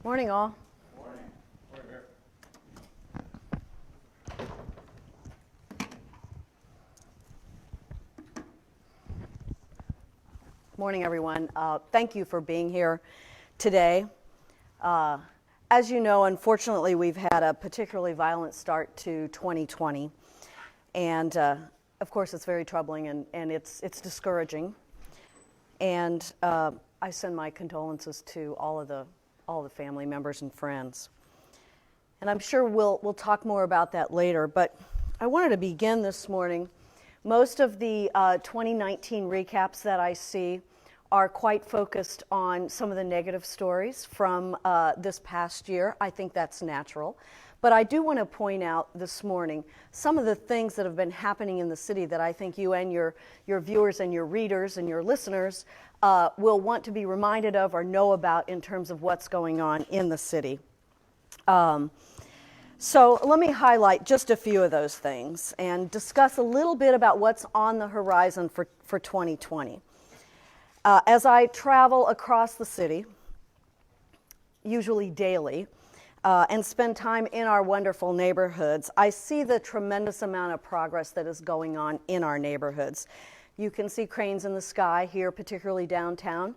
Morning, all. Morning. Morning, Mayor. Morning, everyone. Thank you for being here today. As you know, unfortunately, we've had a particularly violent start to 2020. And, of course, it's very troubling and it's discouraging. And I send my condolences to all the family members and friends. And I'm sure we'll talk more about that later, but I wanted to begin this morning. Most of the 2019 recaps that I see are quite focused on some of the negative stories from this past year. I think that's natural. But I do want to point out this morning some of the things that have been happening in the city that I think you and your viewers and your readers and your listeners will want to be reminded of or know about in terms of what's going on in the city. So let me highlight just a few of those things and discuss a little bit about what's on the horizon for 2020. As I travel across the city, usually daily, and spend time in our wonderful neighborhoods, I see the tremendous amount of progress that is going on in our neighborhoods. You can see cranes in the sky here, particularly downtown,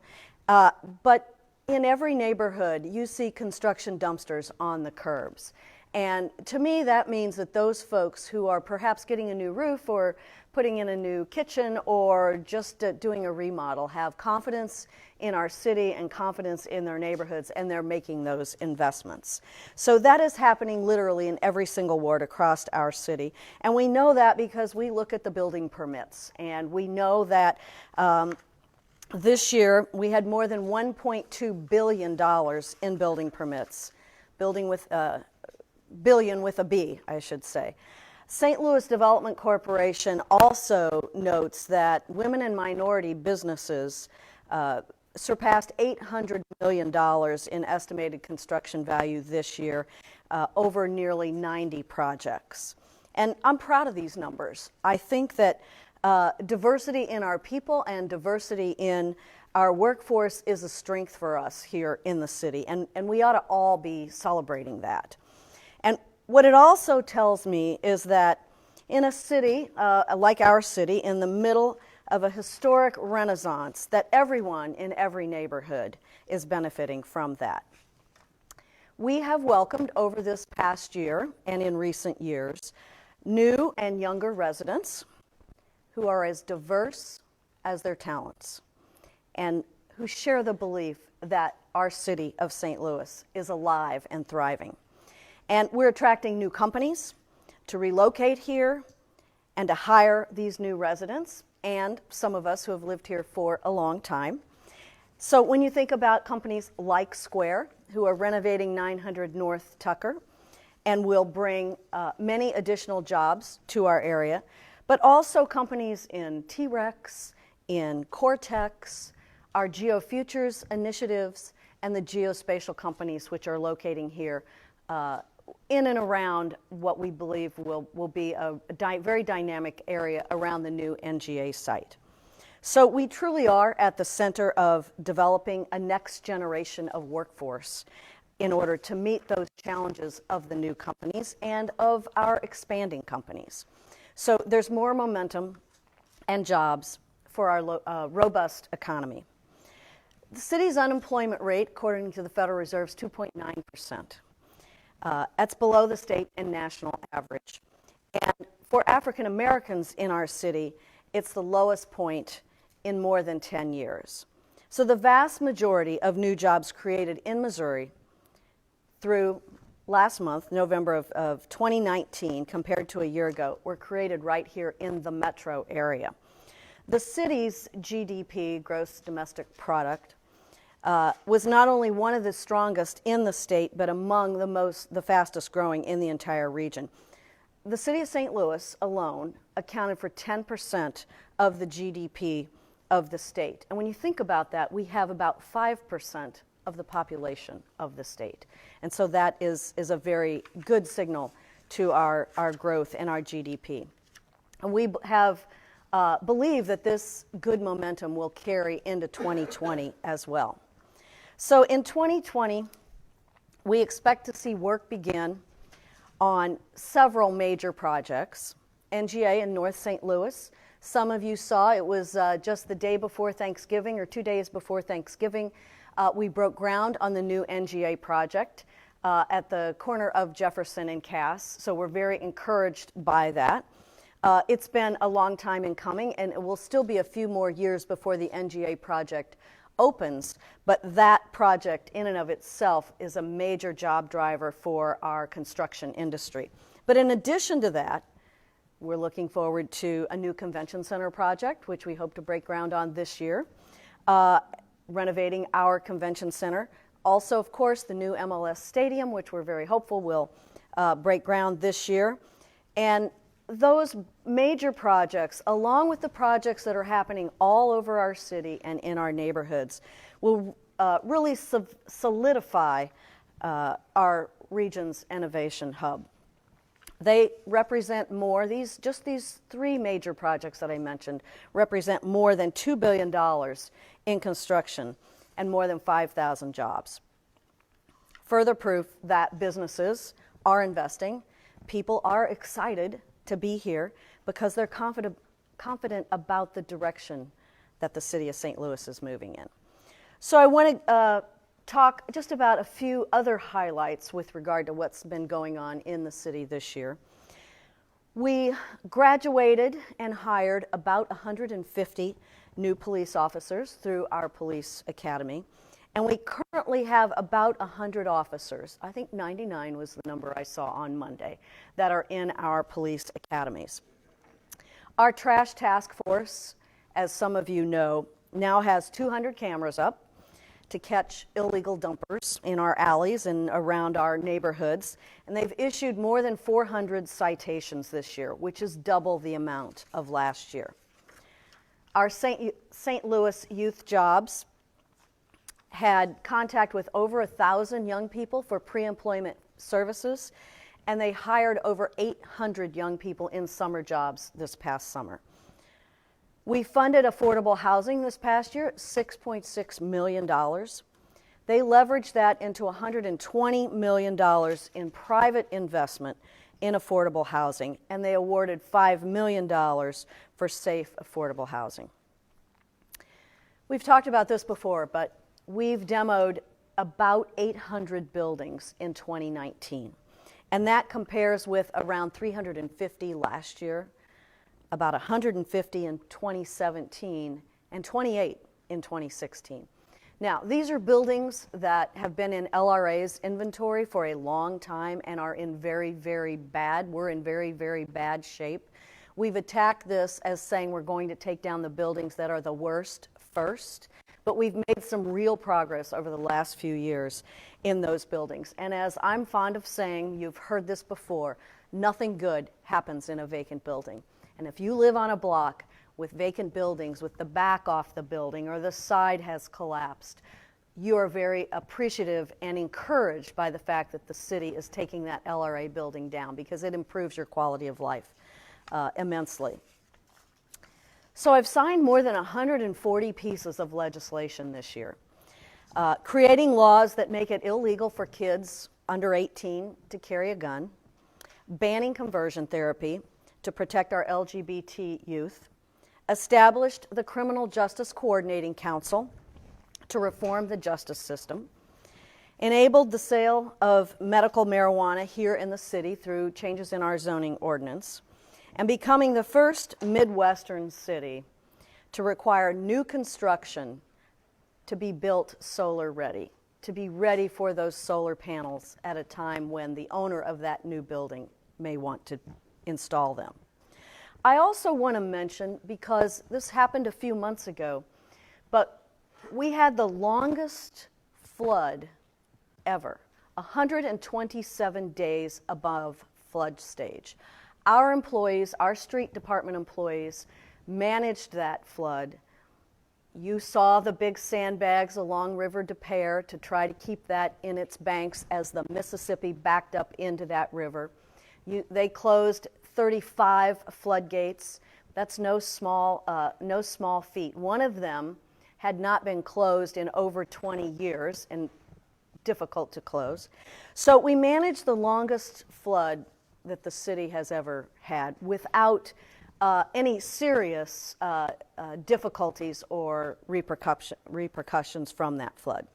but in every neighborhood, you see construction dumpsters on the curbs. And to me, that means that those folks who are perhaps getting a new roof or putting in a new kitchen or just doing a remodel have confidence in our city and confidence in their neighborhoods, and they're making those investments. So that is happening literally in every single ward across our city. And we know that because we look at the building permits, and we know that this year we had more than $1.2 billion in building permits, billion with a B, I should say. St. Louis Development Corporation also notes that women and minority businesses surpassed $800 million in estimated construction value this year, over nearly 90 projects. And I'm proud of these numbers. I think that diversity in our people and diversity in our workforce is a strength for us here in the city, and we ought to all be celebrating that. And what it also tells me is that in a city like our city, in the middle of a historic renaissance, that everyone in every neighborhood is benefiting from that. We have welcomed over this past year and in recent years new and younger residents who are as diverse as their talents and who share the belief that our city of St. Louis is alive and thriving. And we're attracting new companies to relocate here and to hire these new residents, and some of us who have lived here for a long time. So when you think about companies like Square, who are renovating 900 North Tucker and will bring many additional jobs to our area, but also companies in T-Rex, in Cortex, our GeoFutures initiatives, and the geospatial companies which are locating here in and around what we believe will be a very dynamic area around the new NGA site. So we truly are at the center of developing a next generation of workforce in order to meet those challenges of the new companies and of our expanding companies. So there's more momentum and jobs for our robust economy. The city's unemployment rate, according to the Federal Reserve, is 2.9%. That's below the state and national average. And for African Americans in our city, it's the lowest point in more than 10 years. So the vast majority of new jobs created in Missouri through last month, November of 2019, compared to a year ago, were created right here in the metro area. The city's GDP, gross domestic product, was not only one of the strongest in the state, but among the fastest growing in the entire region. The city of St. Louis alone accounted for 10% of the GDP of the state. And when you think about that, we have about 5% of the population of the state. And so that is a very good signal to our growth and our GDP. And we have believe that this good momentum will carry into 2020 as well. So in 2020, We expect to see work begin on several major projects. NGA in North St. Louis. Some of you saw it was just the day before Thanksgiving or 2 days before Thanksgiving. We broke ground on the new NGA project at the corner of Jefferson and Cass, so we're very encouraged by that. It's been a long time in coming, and it will still be a few more years before the NGA project opens, but that project in and of itself is a major job driver for our construction industry. But in addition to that, we're looking forward to a new convention center project, which we hope to break ground on this year, renovating our convention center. Also, of course, the new MLS Stadium, which we're very hopeful will break ground this year. And those major projects, along with the projects that are happening all over our city and in our neighborhoods, will really solidify our region's innovation hub. They represent more, these three major projects that I mentioned represent more than $2 billion in construction and more than 5,000 jobs. Further proof that businesses are investing, people are excited to be here because they're confident about the direction that the city of St. Louis is moving in. So I want to talk just about a few other highlights with regard to what's been going on in the city this year. We graduated and hired about 150 new police officers through our police academy, and we currently have about 100 officers, I think 99 was the number I saw on Monday, that are in our police academies. Our trash task force, as some of you know, now has 200 cameras up to catch illegal dumpers in our alleys and around our neighborhoods. And they've issued more than 400 citations this year, which is double the amount of last year. Our St. Louis Youth Jobs had contact with over 1,000 young people for pre-employment services, and they hired over 800 young people in summer jobs this past summer. We funded affordable housing this past year, $6.6 million. They leveraged that into $120 million in private investment in affordable housing, and they awarded $5 million for safe, affordable housing. We've talked about this before, but we've demoed about 800 buildings in 2019, and that compares with around 350 last year, about 150 in 2017, and 28 in 2016. Now, these are buildings that have been in LRA's inventory for a long time and are in we're in very, very bad shape. We've attacked this as saying we're going to take down the buildings that are the worst first, but we've made some real progress over the last few years in those buildings. And as I'm fond of saying, you've heard this before, nothing good happens in a vacant building. And if you live on a block with vacant buildings, with the back off the building or the side has collapsed, you are very appreciative and encouraged by the fact that the city is taking that LRA building down because it improves your quality of life immensely. So I've signed more than 140 pieces of legislation this year, creating laws that make it illegal for kids under 18 to carry a gun, banning conversion therapy to protect our LGBT youth, established the Criminal Justice Coordinating Council to reform the justice system, enabled the sale of medical marijuana here in the city through changes in our zoning ordinance, and becoming the first Midwestern city to require new construction to be built solar ready, to be ready for those solar panels at a time when the owner of that new building may want to install them. I also want to mention, because this happened a few months ago, but we had the longest flood ever, 127 days above flood stage. Our employees, our street department employees, managed that flood. You saw the big sandbags along River Des Peres to try to keep that in its banks as the Mississippi backed up into that river. They closed 35 floodgates. That's no small feat. One of them had not been closed in over 20 years, and difficult to close. So we managed the longest flood that the city has ever had without any serious difficulties or repercussions from that flood.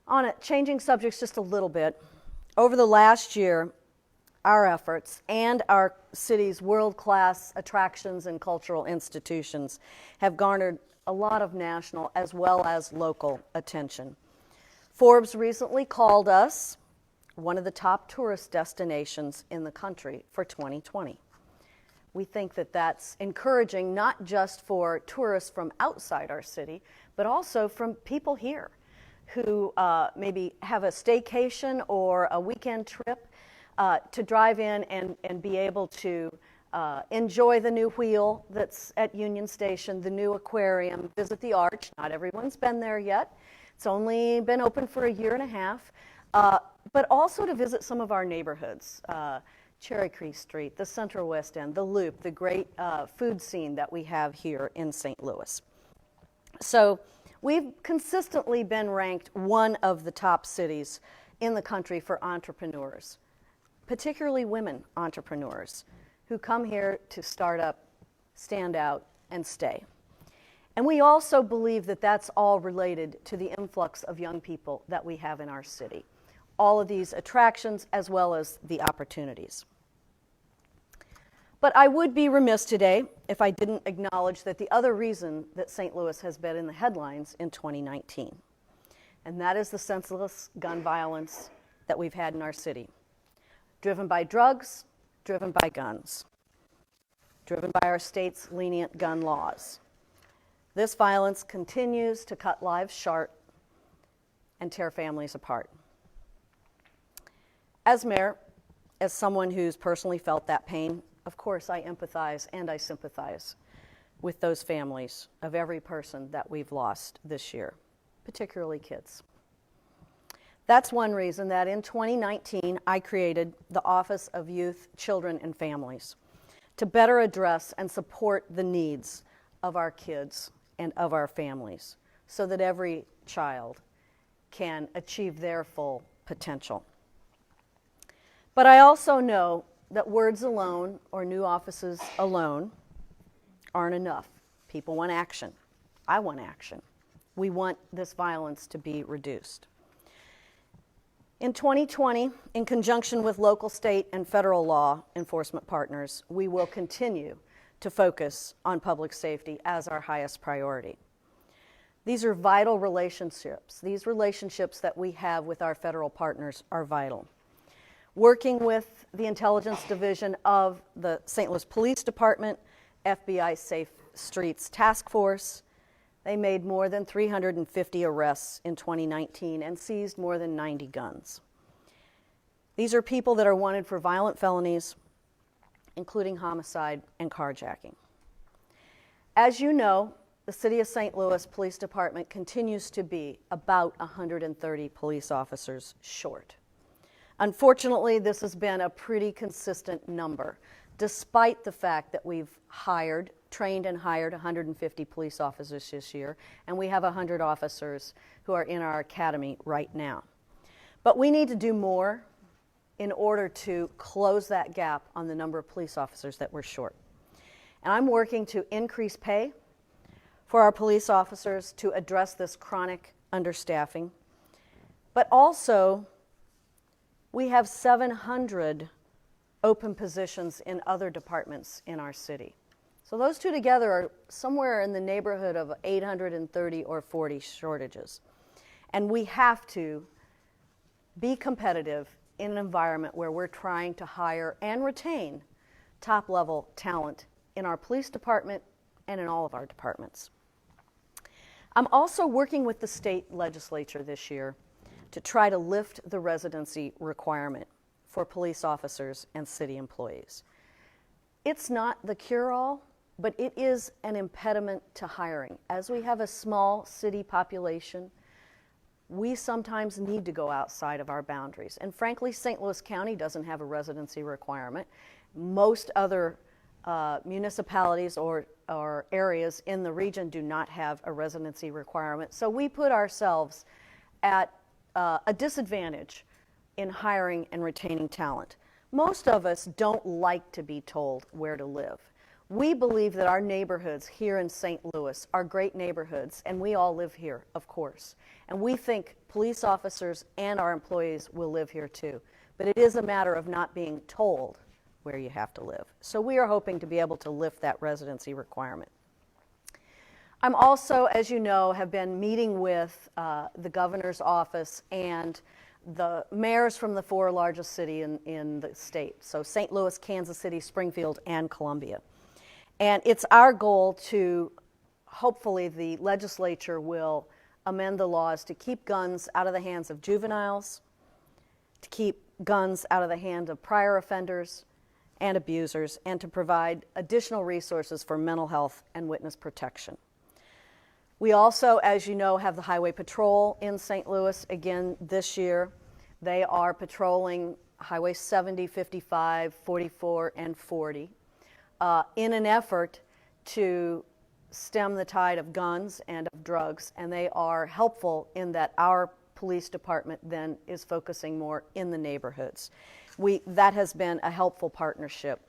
On it, changing subjects just a little bit, over the last year, our efforts and our city's world-class attractions and cultural institutions have garnered a lot of national as well as local attention. Forbes recently called us one of the top tourist destinations in the country for 2020. We think that that's encouraging not just for tourists from outside our city, but also from people here who maybe have a staycation or a weekend trip to drive in and be able to enjoy the new wheel that's at Union Station, the new aquarium, visit the Arch. Not everyone's been there yet. It's only been open for a year and a half. But also to visit some of our neighborhoods, Cherry Creek Street, the Central West End, the Loop, the great food scene that we have here in St. Louis. So we've consistently been ranked one of the top cities in the country for entrepreneurs, particularly women entrepreneurs who come here to start up, stand out, and stay. And we also believe that that's all related to the influx of young people that we have in our city. All of these attractions as well as the opportunities. But I would be remiss today if I didn't acknowledge that the other reason that St. Louis has been in the headlines in 2019, and that is the senseless gun violence that we've had in our city. Driven by drugs, driven by guns, driven by our state's lenient gun laws. This violence continues to cut lives short and tear families apart. As mayor, as someone who's personally felt that pain, of course I empathize and I sympathize with those families of every person that we've lost this year, particularly kids. That's one reason that in 2019 I created the Office of Youth, Children, and Families to better address and support the needs of our kids and of our families so that every child can achieve their full potential. But I also know that words alone or new offices alone aren't enough. People want action. I want action. We want this violence to be reduced. In 2020, in conjunction with local, state, and federal law enforcement partners, we will continue to focus on public safety as our highest priority. These are vital relationships. These relationships that we have with our federal partners are vital. Working with the Intelligence Division of the St. Louis Police Department, FBI Safe Streets Task Force, they made more than 350 arrests in 2019 and seized more than 90 guns. These are people that are wanted for violent felonies, including homicide and carjacking. As you know, the City of St. Louis Police Department continues to be about 130 police officers short. Unfortunately, this has been a pretty consistent number, despite the fact that we've trained and hired 150 police officers this year, and we have 100 officers who are in our academy right now. But we need to do more in order to close that gap on the number of police officers that we're short. And I'm working to increase pay for our police officers to address this chronic understaffing, but also we have 700 open positions in other departments in our city. So those two together are somewhere in the neighborhood of 830 or 40 shortages. And we have to be competitive in an environment where we're trying to hire and retain top-level talent in our police department and in all of our departments. I'm also working with the state legislature this year to try to lift the residency requirement for police officers and city employees. It's not the cure-all, but it is an impediment to hiring. As we have a small city population, we sometimes need to go outside of our boundaries. And frankly, St. Louis County doesn't have a residency requirement. Most other municipalities or areas in the region do not have a residency requirement. So we put ourselves at a disadvantage in hiring and retaining talent. Most of us don't like to be told where to live. We believe that our neighborhoods here in St. Louis are great neighborhoods, and we all live here, of course. And we think police officers and our employees will live here too. But it is a matter of not being told where you have to live. So we are hoping to be able to lift that residency requirement. I'm also, as you know, have been meeting with the governor's office and the mayors from the 4 largest cities in the state. So St. Louis, Kansas City, Springfield, and Columbia. And it's our goal to, hopefully the legislature will amend the laws to keep guns out of the hands of juveniles, to keep guns out of the hands of prior offenders and abusers, and to provide additional resources for mental health and witness protection. We also, as you know, have the Highway Patrol in St. Louis again this year. They are patrolling Highway 70, 55, 44, and 40 in an effort to stem the tide of guns and of drugs, and they are helpful in that our police department then is focusing more in the neighborhoods. That has been a helpful partnership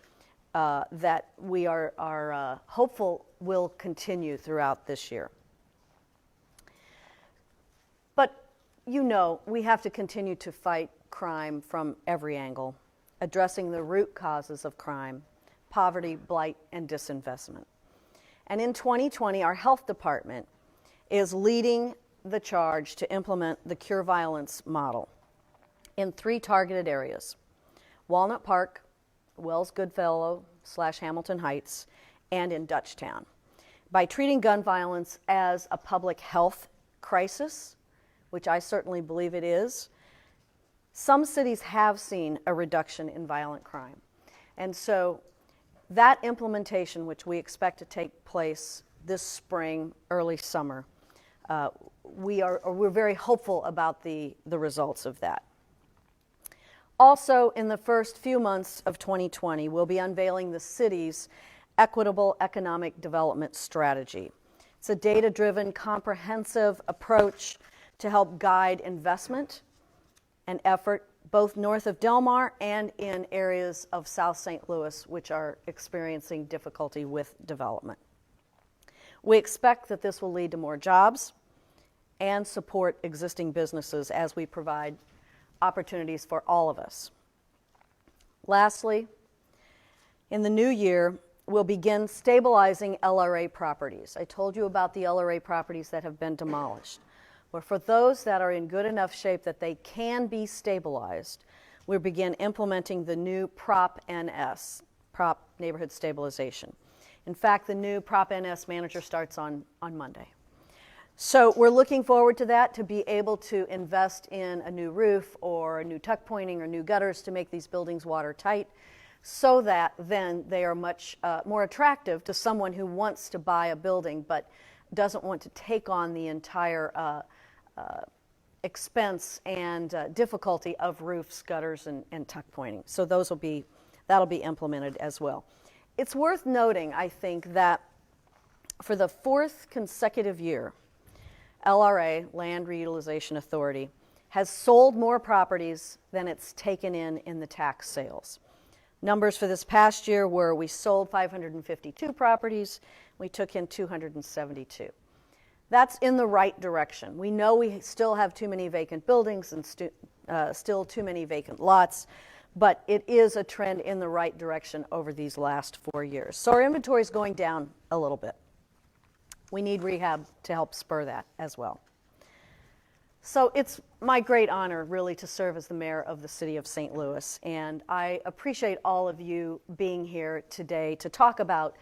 that we are hopeful will continue throughout this year. But you know, we have to continue to fight crime from every angle, addressing the root causes of crime, poverty, blight, and disinvestment. And in 2020, our health department is leading the charge to implement the Cure Violence model in 3 targeted areas: Walnut Park, Wells Goodfellow / Hamilton Heights, and in Dutchtown, by treating gun violence as a public health crisis, which I certainly believe it is. Some cities have seen a reduction in violent crime. And so that implementation, which we expect to take place this spring, early summer, we're very hopeful about the results of that. Also, in the first few months of 2020, we'll be unveiling the city's Equitable Economic Development Strategy. It's a data-driven, comprehensive approach to help guide investment and effort both north of Del Mar and in areas of South St. Louis, which are experiencing difficulty with development. We expect that this will lead to more jobs and support existing businesses as we provide opportunities for all of us. Lastly, in the new year, we'll begin stabilizing LRA properties. I told you about the LRA properties that have been demolished. Well, for those that are in good enough shape that they can be stabilized, we'll begin implementing the new Prop NS, Prop Neighborhood Stabilization. In fact, the new Prop NS manager starts on Monday. So we're looking forward to that, to be able to invest in a new roof or a new tuck pointing or new gutters to make these buildings watertight, so that then they are much more attractive to someone who wants to buy a building but doesn't want to take on the entire expense and difficulty of roofs, gutters, and tuck pointing. So that'll be implemented as well. It's worth noting, I think, that for the 4th consecutive year, LRA, Land Reutilization Authority, has sold more properties than it's taken in the tax sales. Numbers for this past year were we sold 552 properties, we took in 272. That's in the right direction. We know we still have too many vacant buildings and still too many vacant lots, but it is a trend in the right direction over these last 4 years. So our inventory is going down a little bit. We need rehab to help spur that as well. So it's my great honor, really, to serve as the mayor of the city of St. Louis, and I appreciate all of you being here today to talk about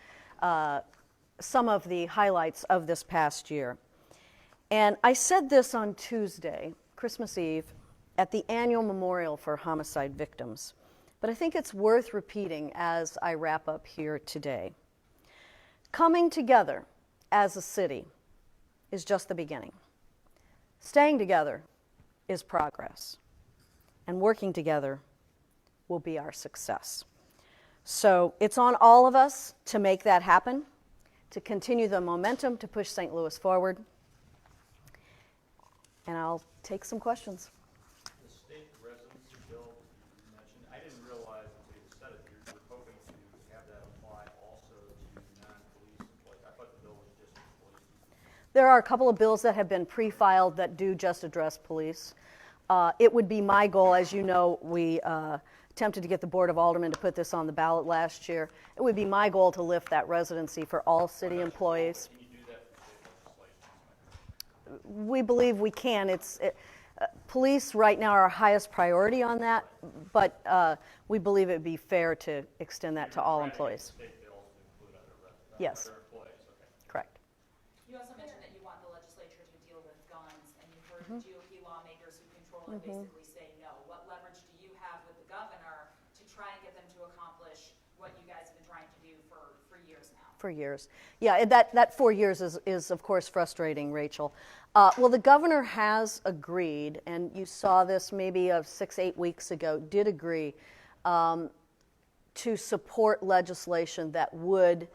some of the highlights of this past year. And I said this on Tuesday, Christmas Eve, at the annual memorial for homicide victims, but I think it's worth repeating as I wrap up here today. Coming together as a city is just the beginning. Staying together is progress, and working together will be our success. So it's on all of us to make that happen, to continue the momentum to push St. Louis forward. and I'll take some questions. The state residency bill you mentioned, I didn't realize until you said it, you're hoping to have that apply also to non-police employees. I thought the bill was just for police. There are a couple of bills that have been pre-filed that do just address police. It would be my goal, as you know, we attempted to get the Board of Aldermen to put this on the ballot last year. It would be my goal to lift that residency for all city employees. Can you do that for state legislation? We believe we can. Police right now are our highest priority on that, but we believe it would be fair to extend that to all employees. State bills to include other Yes. other employees, okay. Correct. You also mentioned that you want the legislature to deal with guns, and you've heard GOP lawmakers who control it basically say no. What leverage do you have with the governor to try and get them to accomplish what you guys have been trying to do for years now? For years. Yeah, that 4 years is of course frustrating, Rachel. Well, the governor has agreed, and you saw this maybe 6-8 weeks ago, did agree to support legislation that would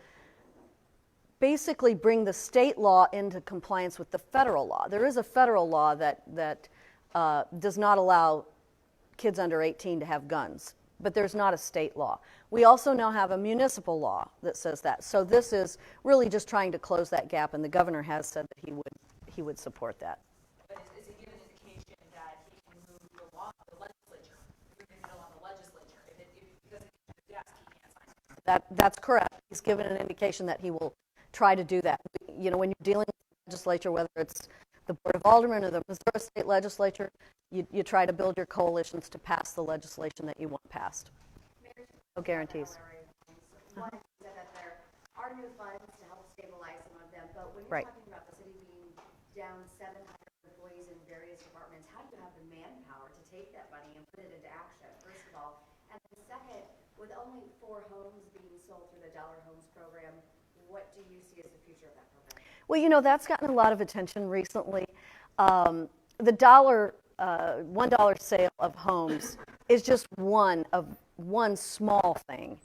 basically bring the state law into compliance with the federal law. There is a federal law that does not allow kids under 18 to have guns, but there's not a state law. We also now have a municipal law that says that. So this is really just trying to close that gap, and the governor has said that he would support that. But is he given an indication that he can move the law, the legislature, move the bill on the legislature? Because if he doesn't he can't sign it. That's correct. He's given an indication that he will try to do that. You know, when you're dealing with the legislature, whether it's the Board of Aldermen or the Missouri State Legislature, you try to build your coalitions to pass the legislation that you want passed. No guarantees. One is that there are new funds to help stabilize some of them, but when you're Right. talking about the city being down 700 employees in various departments, how do you have the manpower to take that money and put it into action, first of all? And then second, with only 4 homes being sold through the Dollar Homes program, what do you see as the future of that program? Well, you know, that's gotten a lot of attention recently. The $1 sale of homes is just one small thing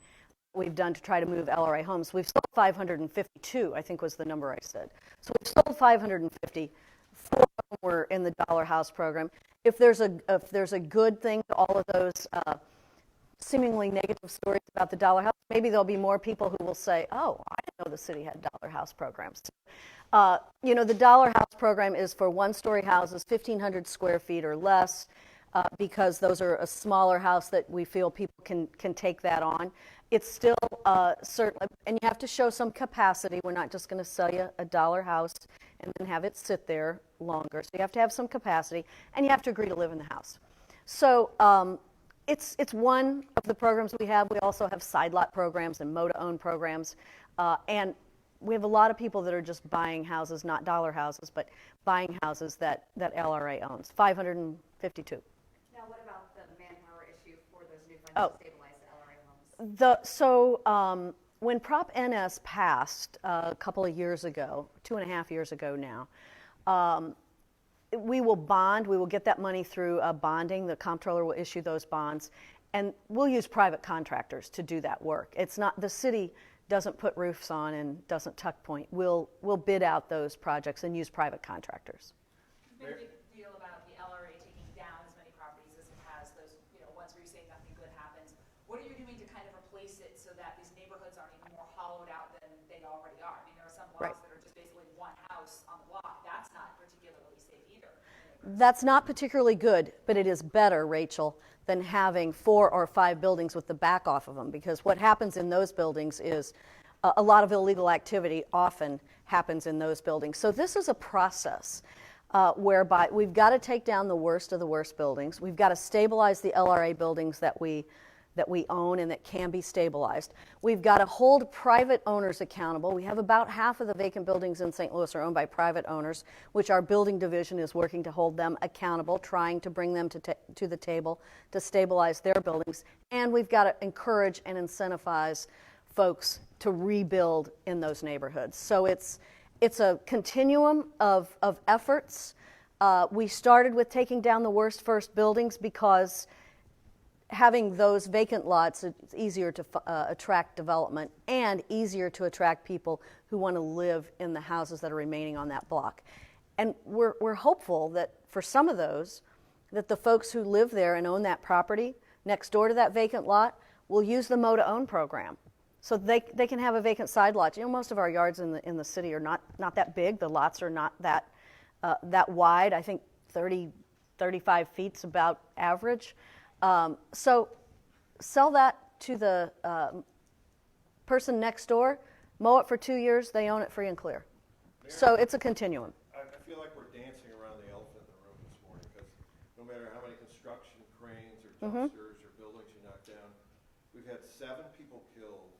we've done to try to move LRA homes. We've sold 552, I think was the number I said. So we've sold 550. 4 of them were in the Dollar House program. If there's a good thing to all of those seemingly negative stories about the Dollar House, maybe there'll be more people who will say, oh, I didn't know the city had Dollar House programs. You know, the Dollar House program is for one-story houses, 1,500 square feet or less, because those are a smaller house that we feel people can take that on. It's still certainly, and you have to show some capacity. We're not just going to sell you a Dollar House and then have it sit there longer. So you have to have some capacity, and you have to agree to live in the house. So it's one of the programs we have. We also have side lot programs and mow-to-own programs, and we have a lot of people that are just buying houses, not Dollar Houses, but buying houses that LRA owns. 552. Now, what about the manpower issue for those new funds to stabilize the LRA homes? When Prop NS passed a couple of years ago, 2.5 years ago now, we will bond. We will get that money through bonding. The comptroller will issue those bonds, and we'll use private contractors to do that work. It's not the city doesn't put roofs on and doesn't tuck point. We'll bid out those projects and use private contractors. There's been a big deal about the LRA taking down as many properties as it has, those ones where you say nothing good happens. What are you doing to kind of replace it so that these neighborhoods aren't even more hollowed out than they already are? I mean, there are some blocks that are just basically one house on the block. That's not particularly safe either. That's not particularly good, but it is better, Rachel, than having 4 or 5 buildings with the back off of them, because what happens in those buildings is a lot of illegal activity often happens in those buildings. So this is a process whereby we've got to take down the worst of the worst buildings. We've got to stabilize the LRA buildings that we own and that can be stabilized. We've got to hold private owners accountable. We have about half of the vacant buildings in St. Louis are owned by private owners, which our building division is working to hold them accountable, trying to bring them to the table to stabilize their buildings. And we've got to encourage and incentivize folks to rebuild in those neighborhoods. So it's a continuum of efforts. We started with taking down the worst first buildings because having those vacant lots, it's easier to attract development and easier to attract people who want to live in the houses that are remaining on that block. And we're hopeful that for some of those, that the folks who live there and own that property next door to that vacant lot will use the mow-to-own program. So they can have a vacant side lot. You know, most of our yards in the city are not that big. The lots are not that wide. I think 30, 35 feet's about average. So sell that to the person next door, mow it for 2 years, they own it free and clear. So it's a continuum. I feel like we're dancing around the elephant in the room this morning, because no matter how many construction cranes or dumpsters or buildings you knock down, we've had 7 people killed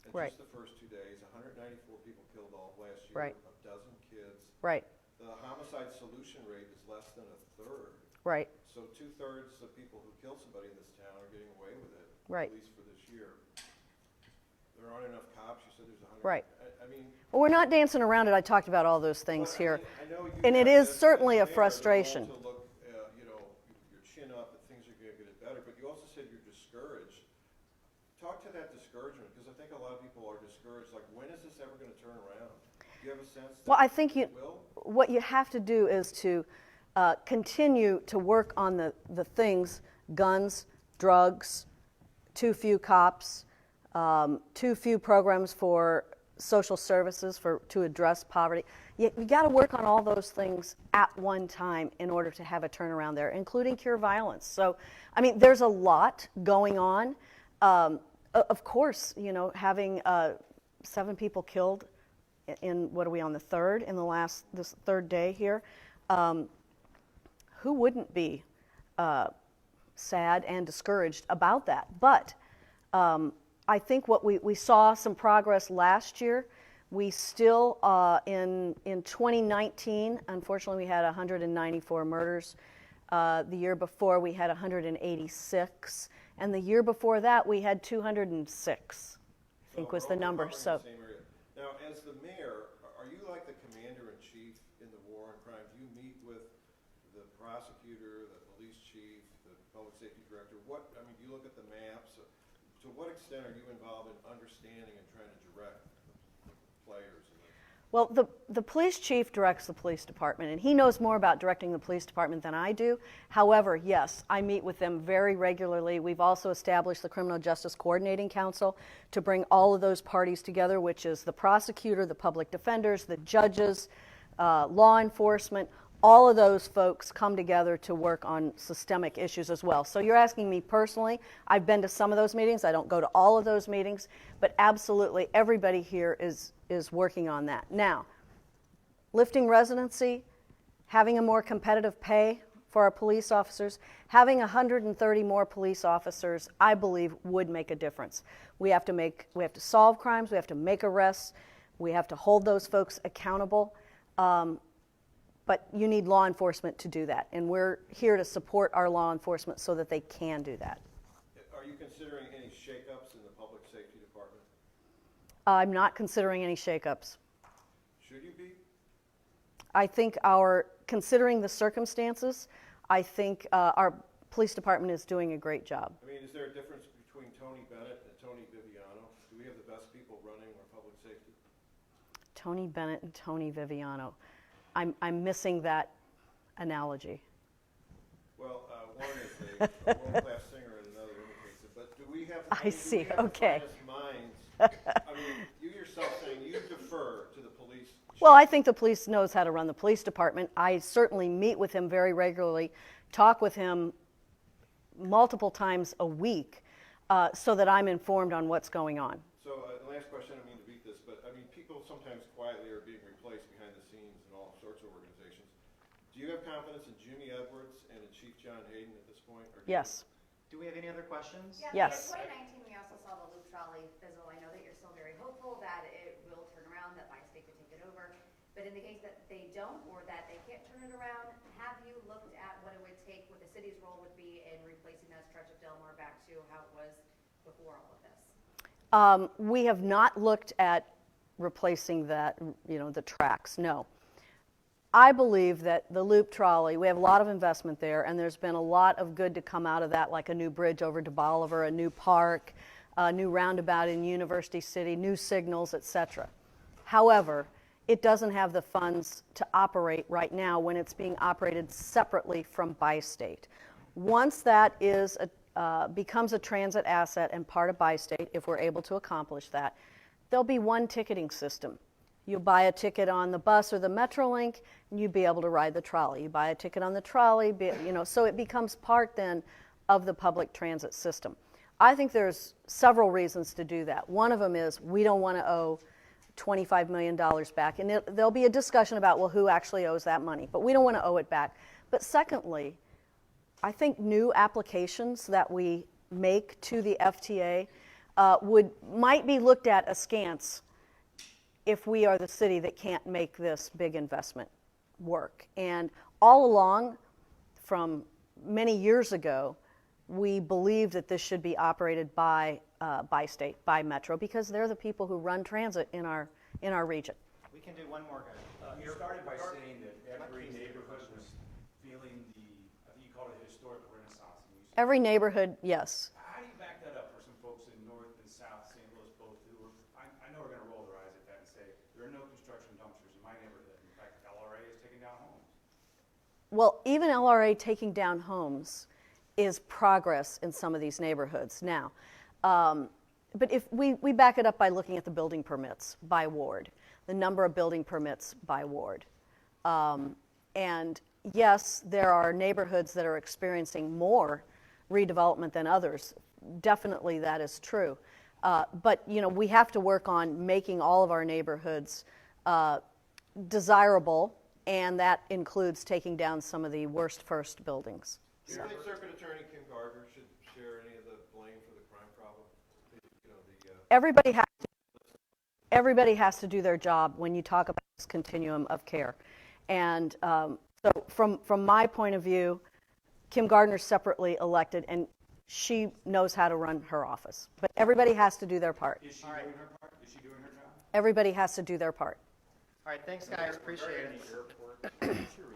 in Right. just the first 2 days, 194 people killed all of last year, Right. a dozen kids. Right, The homicide solution rate is less than a third. right, So 2/3 of people who kill somebody in this town are getting away with it, Right. at least for this year. There aren't enough cops. You said there's 100. Right. I mean, well, we're not dancing around it. I talked about all those things well, here. I know you And it have is this certainly a there, the goal frustration. To look, your chin up, that things are going to get better. But you also said you're discouraged. Talk to that discouragement, because I think a lot of people are discouraged. Like, when is this ever going to turn around? Do you have a sense that Well, I think it will? what you have to do is to continue to work on the things, guns, drugs, too few cops, too few programs for social services to address poverty. You got to work on all those things at one time in order to have a turnaround there, including cure violence. So, I mean, there's a lot going on. Of course, you know, having 7 people killed in, what are we on, the 3rd, in this 3rd day here, who wouldn't be sad and discouraged about that? But I think what we saw some progress last year. We still, in 2019, unfortunately, we had 194 murders. The year before, we had 186. And the year before that, we had 206, I think was the number. So. The same area. Now, as the mayor, are you like the commander-in-chief in the war on crime? Do you meet with the prosecutor, the police chief, the public safety director? Do you look at the maps? To what extent are you involved in understanding and trying to direct the players? Well, the police chief directs the police department, and he knows more about directing the police department than I do. However, yes, I meet with them very regularly. We've also established the Criminal Justice Coordinating Council to bring all of those parties together, which is the prosecutor, the public defenders, the judges, law enforcement. All of those folks come together to work on systemic issues as well. So you're asking me personally. I've been to some of those meetings. I don't go to all of those meetings, but absolutely everybody here is working on that. Now, lifting residency, having a more competitive pay for our police officers, having 130 more police officers, I believe would make a difference. We have to solve crimes, we have to make arrests, we have to hold those folks accountable. But you need law enforcement to do that, and we're here to support our law enforcement so that they can do that. Are you considering any shakeups in the public safety department? I'm not considering any shakeups. Should you be? I think considering the circumstances, I think our police department is doing a great job. I mean, is there a difference between Tony Bennett and Tony Viviano? Do we have the best people running our public safety? Tony Bennett and Tony Viviano. I'm missing that analogy. Well, one is a world-class singer and another imitates it. But do we have? I see. Do we have Okay. the finest minds? I mean, you yourself saying you defer to the police. Well, I think the police knows how to run the police department. I certainly meet with him very regularly, talk with him multiple times a week, so that I'm informed on what's going on. So the last question, I don't mean to beat this, but I mean, people sometimes quietly are being replaced behind the scenes in all sorts of organizations. Do you have confidence in Jimmy Edwards and in Chief John Hayden at this point? Or Yes. Do we have any other questions? Yeah, Yes. in 2019, we also saw the loop trolley fizzle. I know that you're still very hopeful that it will turn around, that my state could take it over. But in the case that they don't, or that they can't turn it around, have you looked at what it would take, what the city's role would be in replacing that stretch of Delmar back to how it was before all of this? We have not looked at replacing that, the tracks, no. I believe that the loop trolley, we have a lot of investment there, and there's been a lot of good to come out of that, like a new bridge over to Bolivar, a new park, a new roundabout in University City, new signals, etc. However, it doesn't have the funds to operate right now when it's being operated separately from Bi-State. Once that becomes a transit asset and part of Bi-State, if we're able to accomplish that, there'll be one ticketing system. You'll buy a ticket on the bus or the Metrolink, and you'll be able to ride the trolley. You buy a ticket on the trolley, so it becomes part then of the public transit system. I think there's several reasons to do that. One of them is we don't want to owe $25 million back, and there'll be a discussion about, well, who actually owes that money, but we don't want to owe it back. But secondly, I think new applications that we make to the FTA might be looked at askance if we are the city that can't make this big investment work. And all along, from many years ago, we believe that this should be operated by State, by Metro, because they're the people who run transit in our region. We can do one more, guys. You started by saying that every neighborhood was feeling I think you called it historic renaissance. Every neighborhood, yes. How do you back that up for some folks in North and South St. Louis both who I know are going to roll their eyes at that and say, there are no construction dumpsters in my neighborhood. In fact, LRA is taking down homes. Well, even LRA taking down homes is progress in some of these neighborhoods now. But if we back it up by looking at the building permits by ward, the number of building permits by ward. And yes, there are neighborhoods that are experiencing more redevelopment than others. Definitely that is true. But we have to work on making all of our neighborhoods desirable, and that includes taking down some of the worst first buildings. Do you think Circuit Attorney Kim Gardner should share any of the blame for the crime problem? Everybody has to do their job when you talk about this continuum of care. And so from my point of view, Kim Gardner's separately elected, and she knows how to run her office. But everybody has to do their part. Is she doing her part? Is she doing her job? Everybody has to do their part. All right, thanks, guys. Appreciate it. Airport, what's your